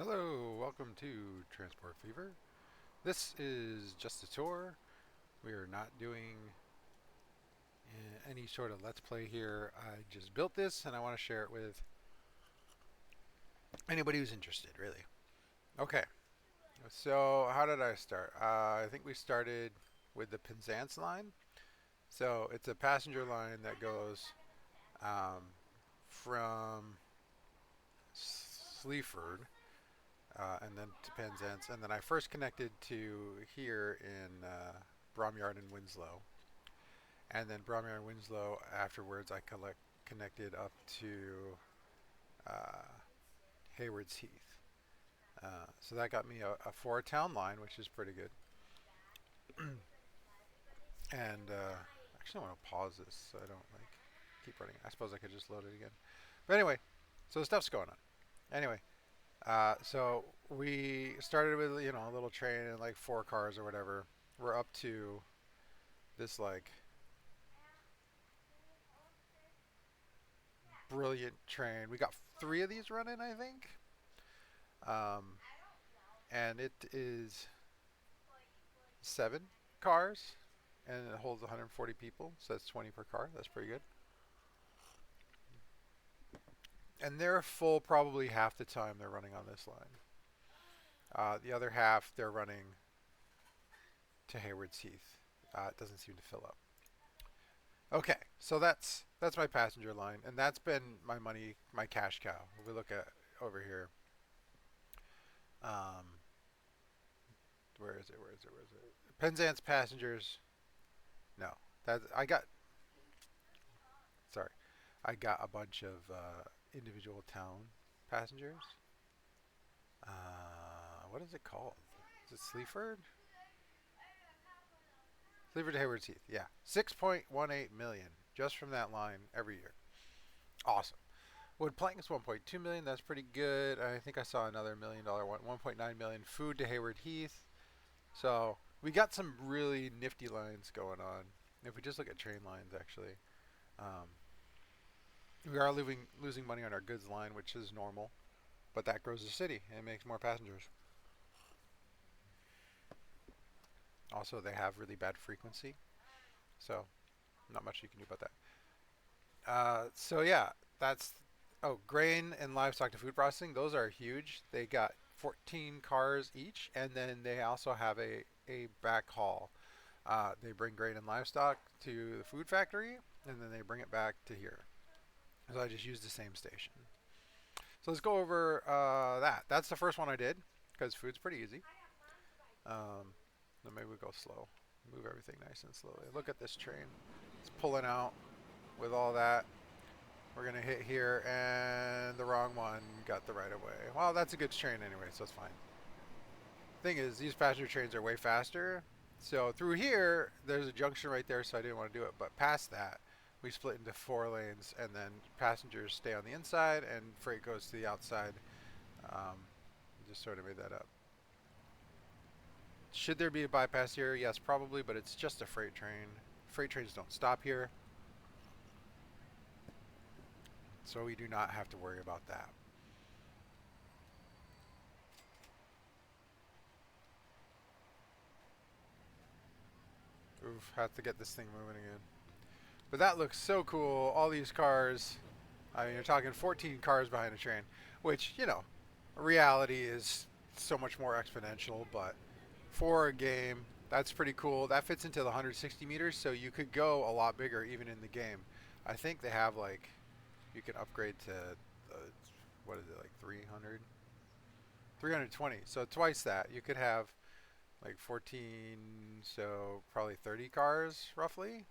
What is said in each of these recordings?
Hello, welcome to Transport Fever. This is just a tour. We are not doing any sort of let's play here. I just built this and I want to share it with anybody who's interested, really. Okay, so how did I start? I think we started with the Penzance line. So it's a passenger line that goes um, from Sleaford and then to Penzance. And then I first connected to here in Bromyard and Winslow. And then Bromyard and Winslow afterwards I connected up to uh, Hayward's Heath. So that got me a four town line, which is pretty good. And actually, I want to pause this so I don't like keep running. I suppose I could just load it again. But anyway, so stuff's going on. Anyway, so we started with a little train and like four cars or whatever. We're up to this like brilliant train. We got three of these running, I think. Um, and it is seven cars, and it holds 140 people, so that's 20 per car. That's pretty good. And they're full probably half the time they're running on this line. The other half they're running to Hayward's Heath. It doesn't seem to fill up. Okay, so that's my passenger line, and that's been my money, my cash cow. If we look at over here, um, where is it? Where is it? Where is it? Penzance passengers. No, that I got. Sorry, I got a bunch of individual town passengers. What is it called? Is it Sleaford? Sleaford to Hayward's Heath. Yeah, 6.18 million just from that line every year. Awesome. Wood plank is 1.2 million. That's pretty good. I think I saw another $1 million one, 1.9 million. Food to Hayward Heath. So we got some really nifty lines going on. If we just look at train lines, actually, um, we are losing money on our goods line, which is normal. But that grows the city and makes more passengers. Also, they have really bad frequency, so not much you can do about that. So yeah, that's grain and livestock to food processing. Those are huge. They got 14 cars each, and then they also have a back haul. They bring grain and livestock to the food factory, and then they bring it back to here. So I just use the same station. So let's go over that. That's the first one I did because food's pretty easy. Then maybe we go slow. Move everything nice and slowly. Look at this train. It's pulling out with all that. We're going to hit here, and the wrong one got the right of way. Well, that's a good train anyway, so it's fine. Thing is, these passenger trains are way faster. So through here, there's a junction right there, so I didn't want to do it. But past that, we split into four lanes, and then passengers stay on the inside, and freight goes to the outside. Um, just sort of made that up. Should there be a bypass here? Yes, probably, but it's just a freight train. Freight trains don't stop here, so we do not have to worry about that. Oof, have to get this thing moving again. But that looks so cool. All these cars. I mean, you're talking 14 cars behind a train, which, reality is so much more exponential, but for a game, that's pretty cool. That fits into the 160 meters, so you could go a lot bigger even in the game. I think they have like you can upgrade to what is it like 300, 320. So twice that. You could have like 14, so probably 30 cars roughly.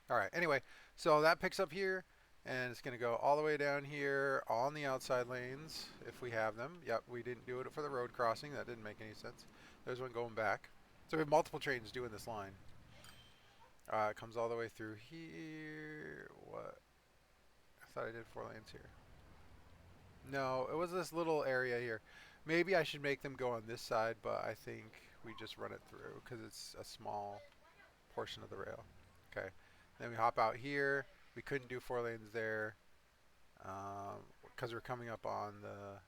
All right. Anyway, so that picks up here, and it's going to go all the way down here on the outside lanes if we have them. Yep, we didn't do it for the road crossing. That didn't make any sense. There's one going back. So we have multiple trains doing this line. It comes all the way through here. What? I thought I did four lanes here. No, it was this little area here. Maybe I should make them go on this side, but I think we just run it through because it's a small portion of the rail. Okay. Then we hop out here. We couldn't do four lanes there because we're coming up on the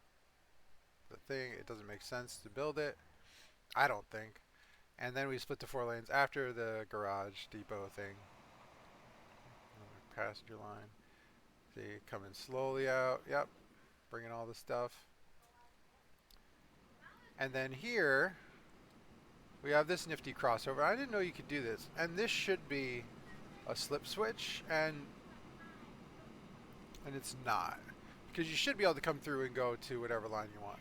the thing. It doesn't make sense to build it. I don't think. And then we split the 4 lanes after the garage depot thing. Another passenger line. See, coming slowly out. Yep, bringing all the stuff. And then here, we have this nifty crossover. I didn't know you could do this. And this should be a slip switch, and it's not. Because you should be able to come through and go to whatever line you want.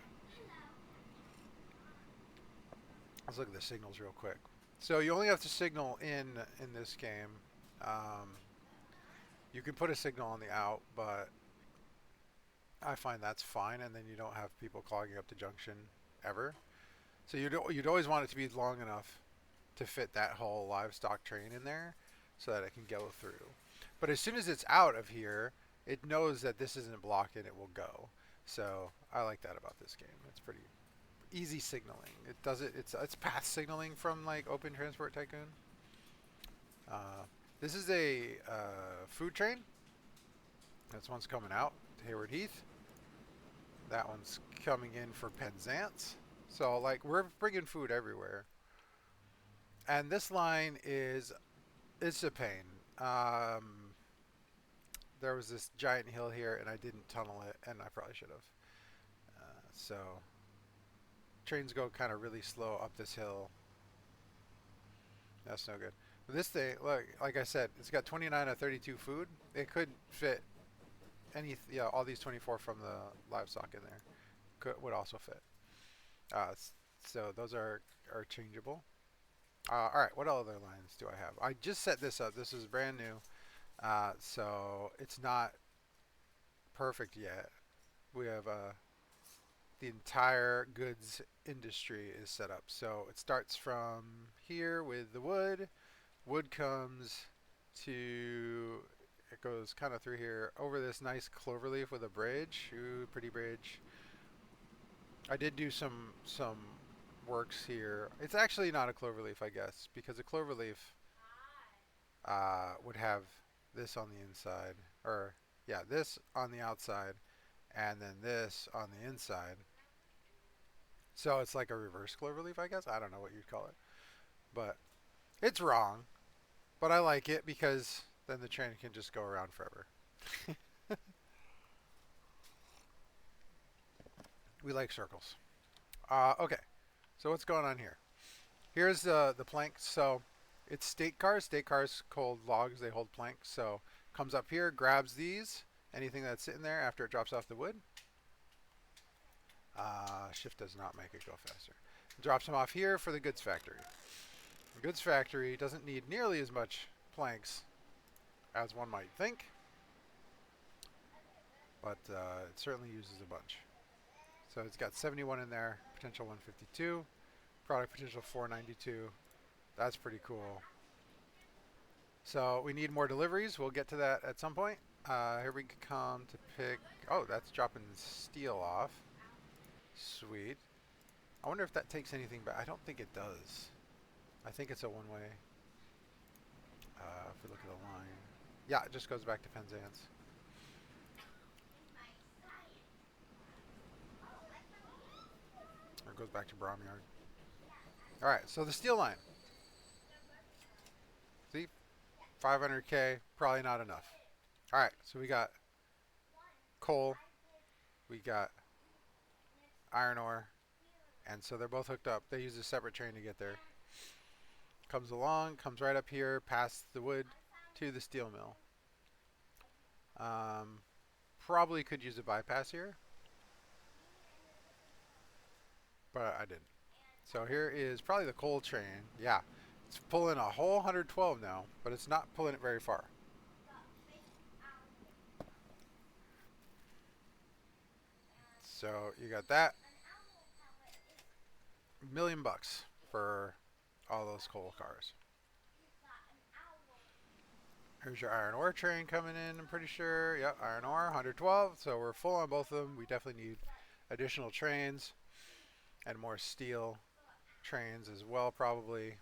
Let's look at the signals real quick. So you only have to signal in this game. You can put a signal on the out, but I find that's fine, and then you don't have people clogging up the junction ever. So you'd always want it to be long enough to fit that whole livestock train in there so that it can go through. But as soon as it's out of here, it knows that this isn't blocked and it will go. So I like that about this game. It's pretty easy signaling. It does it. It's path signaling from like Open Transport Tycoon. This is a food train. This one's coming out to Hayward Heath. That one's coming in for Penzance. So like we're bringing food everywhere. And this line it's a pain. There was this giant hill here and I didn't tunnel it, and I probably should have. So trains go kind of really slow up this hill. That's no good. But this thing, look, like I said, it's got 29 of 32 food. It could fit all these 24 from the livestock in there. Would also fit. So those are changeable. All right, what other lines do I have? I just set this up. This is brand new, so it's not perfect yet. We have the entire goods industry is set up. So it starts from here with the wood. Wood comes to, it goes kind of through here over this nice cloverleaf with a bridge. Ooh, pretty bridge. I did do some works here. It's actually not a cloverleaf, I guess, because a cloverleaf would have this on the inside, or yeah, this on the outside, and then this on the inside. So it's like a reverse cloverleaf, I guess. I don't know what you'd call it, but it's wrong. But I like it because then the train can just go around forever. We like circles. Okay, so what's going on here? Here's the planks. So it's state cars. State cars hold logs. They hold planks. So comes up here, grabs these, anything that's sitting there after it drops off the wood. Shift does not make it go faster. Drops them off here for the goods factory. The goods factory doesn't need nearly as much planks as one might think, but it certainly uses a bunch. So it's got 71 in there, potential 152, product potential 492. That's pretty cool. So we need more deliveries. We'll get to that at some point. Here we come to pick, oh, that's dropping steel off. Sweet. I wonder if that takes anything back. I don't think it does. I think it's a one-way. If we look at the line. Yeah, it just goes back to Penzance. Or it goes back to Bromyard. Alright, so the steel line. See? 500K, probably not enough. Alright, so we got coal. We got iron ore. And so they're both hooked up. They use a separate train to get there. Comes along, comes right up here, past the wood to the steel mill. Probably could use a bypass here, but I didn't. So here is probably the coal train. Yeah, it's pulling a whole 112 now, but it's not pulling it very far. So you got that. $1 million for all those coal cars. Here's your iron ore train coming in, I'm pretty sure. Yep, iron ore, 112. So we're full on both of them. We definitely need additional trains and more steel trains as well, probably,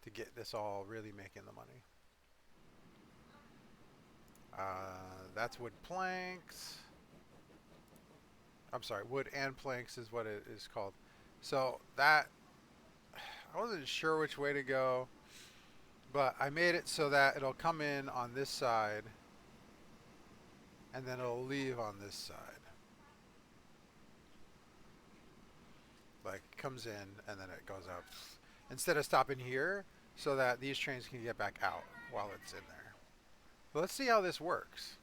to get this all really making the money. That's wood planks. I'm sorry, wood and planks is what it is called. So that I wasn't sure which way to go, but I made it so that it'll come in on this side and then it'll leave on this side. Like comes in and then it goes up. Instead of stopping here so that these trains can get back out while it's in there. But let's see how this works.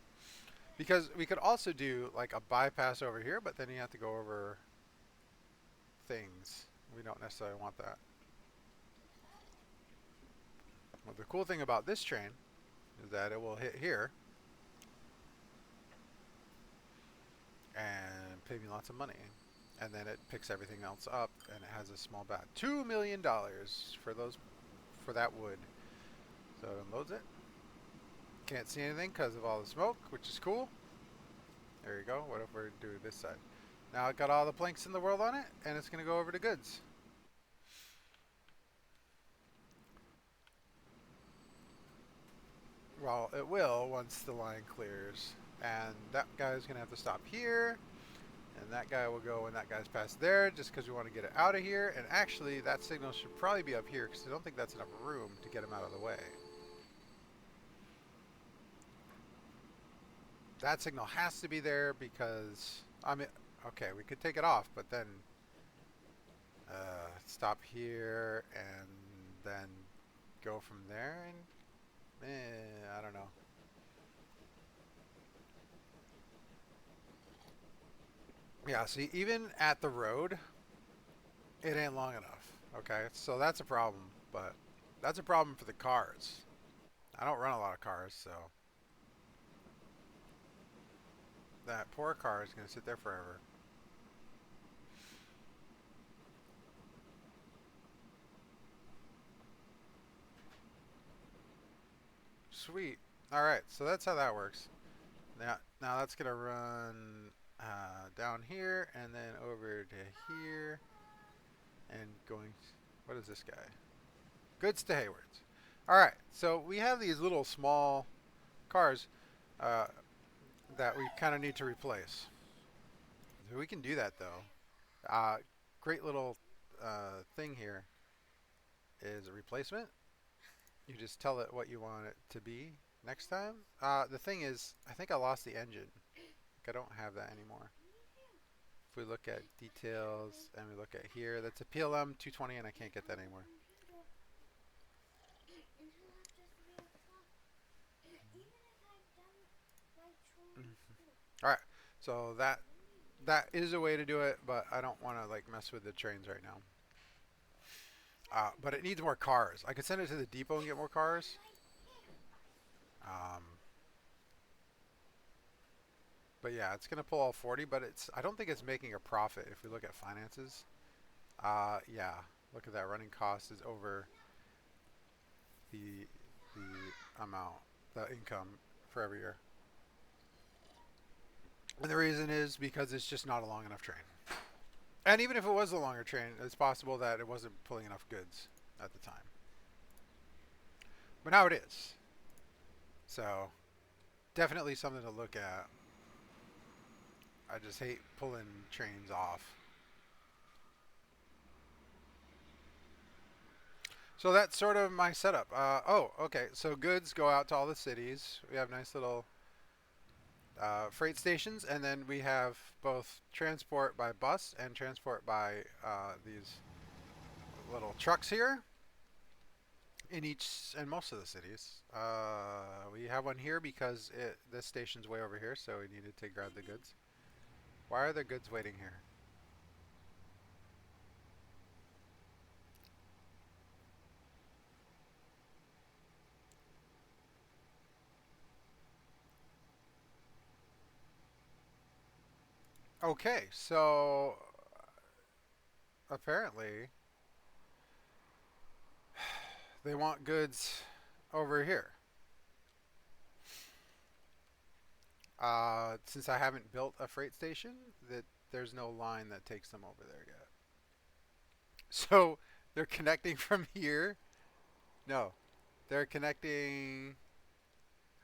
Because we could also do like a bypass over here, but then you have to go over things. We don't necessarily want that. Well, the cool thing about this train is that it will hit here and pay me lots of money. And then it picks everything else up and it has a small bat. $2 million for that wood. So it unloads it. Can't see anything because of all the smoke, which is cool. There you go. What if we do this side? Now it got all the planks in the world on it, and it's going to go over to goods. Well, it will once the line clears. And that guy's going to have to stop here. And that guy will go when that guy's past there, just because we want to get it out of here. And actually, that signal should probably be up here, because I don't think that's enough room to get him out of the way. That signal has to be there because, I mean, okay, we could take it off, but then stop here and then go from there, and I don't know. Yeah, see, even at the road, it ain't long enough. Okay, so that's a problem, but that's a problem for the cars. I don't run a lot of cars, so that poor car is going to sit there forever. Sweet. All right, so that's how that works. Now that's going to run down here and then over to here and going. What is this guy? Goods to Haywards. All right, so we have these little small cars uh, that we kind of need to replace. So we can do that though. Great little thing here is a replacement. You just tell it what you want it to be next time. The thing is, I think I lost the engine. I don't have that anymore. If we look at details and we look at here, that's a PLM 220 and I can't get that anymore. All right, so that is a way to do it, but I don't want to like mess with the trains right now. But it needs more cars. I could send it to the depot and get more cars. Um, but yeah, it's gonna pull all 40, but I don't think it's making a profit if we look at finances. Yeah, look at that. Running cost is over the amount, the income for every year. And the reason is because it's just not a long enough train. And even if it was a longer train, it's possible that it wasn't pulling enough goods at the time. But now it is. So definitely something to look at. I just hate pulling trains off. So that's sort of my setup. Oh, okay. So goods go out to all the cities. We have nice little freight stations, and then we have both transport by bus and transport by these little trucks here in each and most of the cities. We have one here because this station's way over here, so we needed to grab the goods. Why are the goods waiting here? Okay, so apparently they want goods over here. Since I haven't built a freight station, there's no line that takes them over there yet. So they're connecting from here. No, they're connecting.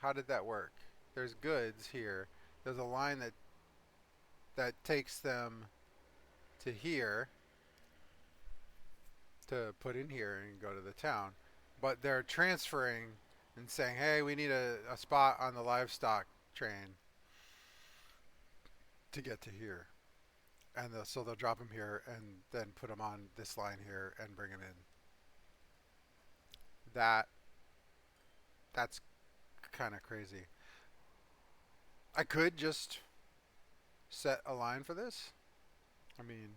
How did that work? There's goods here. There's a line that that takes them to here to put in here and go to the town. But they're transferring and saying, hey, we need a spot on the livestock train to get to here. And so they'll drop them here and then put them on this line here and bring them in. That that's kind of crazy. I could just set a line for this. I mean,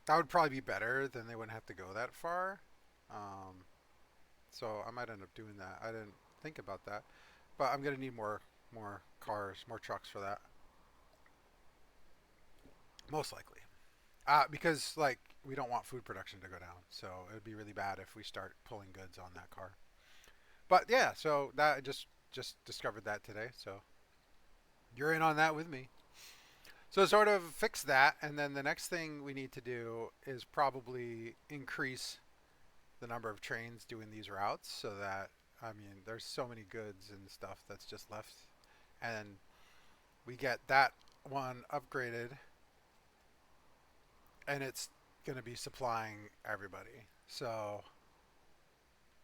that would probably be better. Then they wouldn't have to go that far. Um, so I might end up doing that. I didn't think about that, but I'm gonna need more cars, more trucks for that, most likely. Because like we don't want food production to go down, so it would be really bad if we start pulling goods on that car. But yeah, so that I just discovered that today. So you're in on that with me. So sort of fix that, and then the next thing we need to do is probably increase the number of trains doing these routes, so that I mean, there's so many goods and stuff that's just left, and we get that one upgraded, and it's going to be supplying everybody. So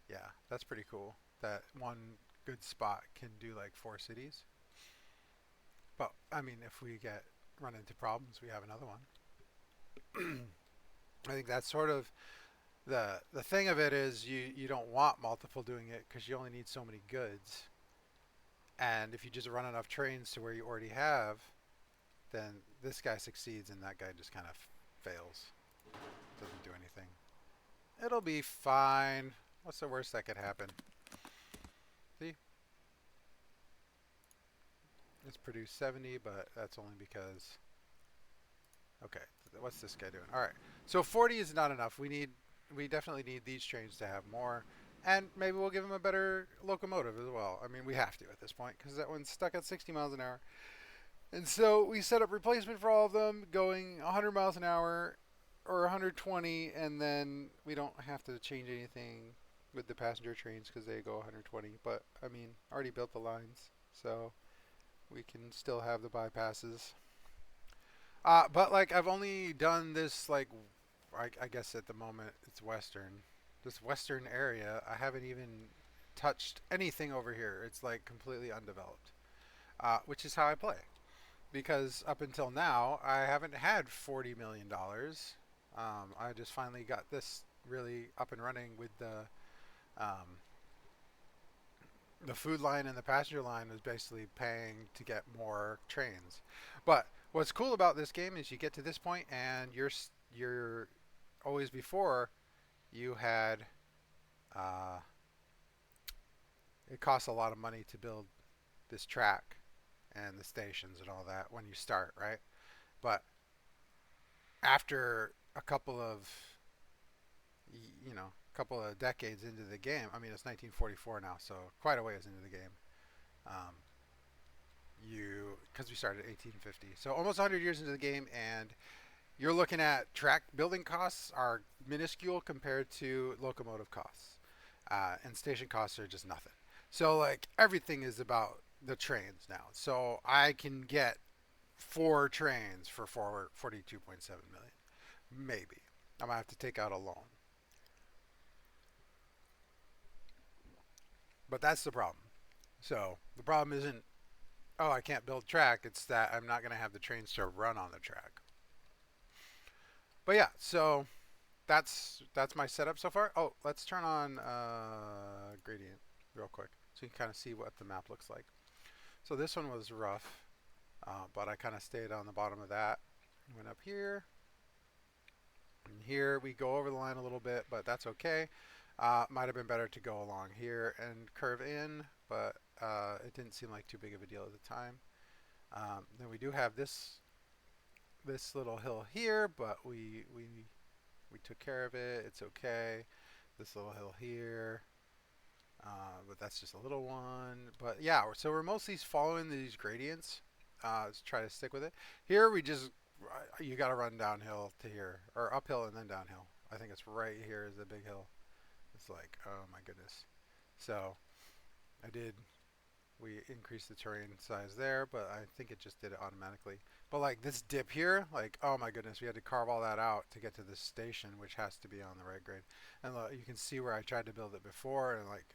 yeah, that's pretty cool. That one good spot can do like 4 cities. But I mean, if we get run into problems, we have another one. I think that's sort of the thing of it is you don't want multiple doing it because you only need so many goods. And if you just run enough trains to where you already have, then this guy succeeds and that guy just kind of fails. Doesn't do anything. It'll be fine. What's the worst that could happen? See? It's produced 70, but that's only because... Okay, what's this guy doing? All right, so 40 is not enough. We definitely need these trains to have more, and maybe we'll give him a better locomotive as well. I mean, we have to at this point because that one's stuck at 60 miles an hour. And so we set up replacement for all of them going 100 miles an hour or 120, and then we don't have to change anything with the passenger trains because they go 120. But I mean, already built the lines, so we can still have the bypasses. But like I've only done this like I guess at the moment it's western. This western area, I haven't even touched anything over here. It's like completely undeveloped, which is how I play. Because up until now, I haven't had $40 million. I just finally got this really up and running with um, the food line and the passenger line was basically paying to get more trains. But what's cool about this game is you get to this point and you're always before you had uh, it costs a lot of money to build this track and the stations and all that when you start, right? But after a couple of couple of decades into the game, I mean it's 1944 now, so quite a ways into the game. Um, you because we started 1850, so almost 100 years into the game, and you're looking at track building costs are minuscule compared to locomotive costs, and station costs are just nothing. So like everything is about the trains now. So I can get 4 trains for 42.7 million, maybe. I might have to take out a loan, but that's the problem. So the problem isn't oh I can't build track. It's that I'm not going to have the trains to run on the track. But yeah, so that's my setup so far. Oh, let's turn on gradient real quick so you can kind of see what the map looks like. So this one was rough, but I kind of stayed on the bottom of that. Went up here, and here we go over the line a little bit, but that's okay. Might have been better to go along here and curve in, but it didn't seem like too big of a deal at the time. Then we do have this little hill here, but we took care of it. It's okay. This little hill here, but that's just a little one. But yeah, so we're mostly following these gradients. Let's try to stick with it. Here we just you got to run downhill to here, or uphill and then downhill. I think it's right here is the big hill. It's like oh my goodness. So I did we increased the terrain size there, but I think it just did it automatically. But like this dip here, like oh my goodness, we had to carve all that out to get to this station, which has to be on the right grade. And you can see where I tried to build it before, and like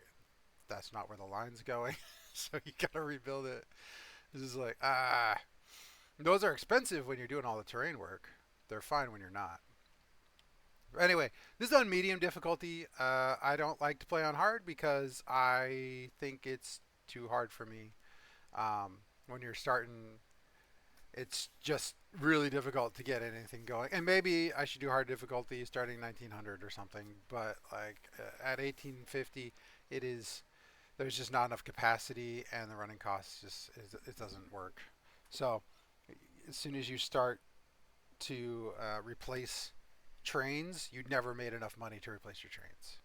that's not where the line's going, so you gotta rebuild it. This is like those are expensive when you're doing all the terrain work. They're fine when you're not. Anyway, this is on medium difficulty. I don't like to play on hard because I think it's too hard for me. When you're starting, it's just really difficult to get anything going. And maybe I should do hard difficulty starting 1900 or something. But like at 1850, it is there's just not enough capacity, and the running costs just it doesn't work. So as soon as you start to replace trains, you never made enough money to replace your trains.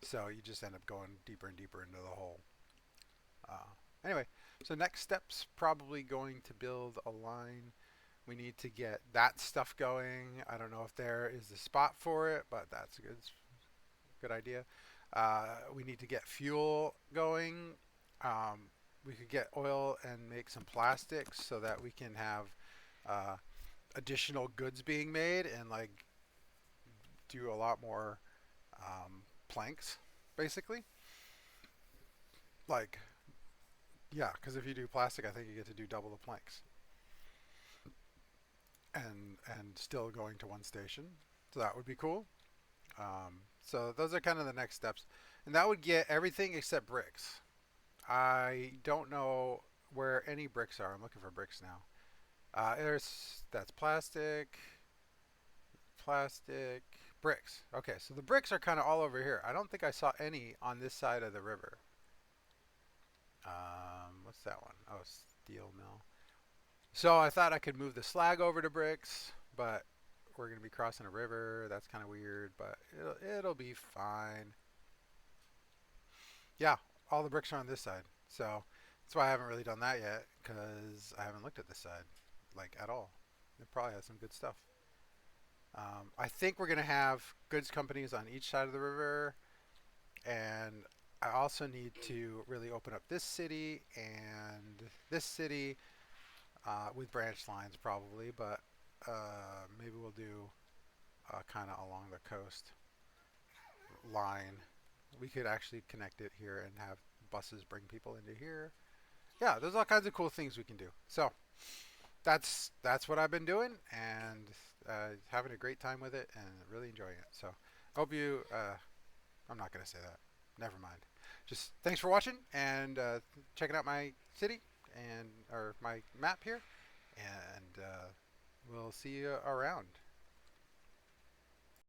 So you just end up going deeper and deeper into the hole. Uh, anyway, so next step's probably going to build a line. We need to get that stuff going. I don't know if there is the spot for it, but that's a good idea. We need to get fuel going. We could get oil and make some plastics so that we can have uh, additional goods being made and like do a lot more planks, basically. Like, yeah, because if you do plastic, I think you get to do double the planks, and still going to one station. So that would be cool. So those are kind of the next steps, and that would get everything except bricks. I don't know where any bricks are. I'm looking for bricks now. That's plastic, plastic, bricks. Okay, so the bricks are kind of all over here. I don't think I saw any on this side of the river. What's that one? Oh, steel mill. So I thought I could move the slag over to bricks, but we're going to be crossing a river. That's kind of weird, but it'll be fine. Yeah, all the bricks are on this side. So that's why I haven't really done that yet, because I haven't looked at this side, like, at all. It probably has some good stuff. I think we're going to have goods companies on each side of the river, and I also need to really open up this city and this city with branch lines probably, but maybe we'll do kind of along the coast line. We could actually connect it here and have buses bring people into here. Yeah, there's all kinds of cool things we can do. So that's what I've been doing, and having a great time with it and really enjoying it. So hope you. I'm not gonna say that. Never mind. Just thanks for watching and checking out my city and or my map here, and we'll see you around.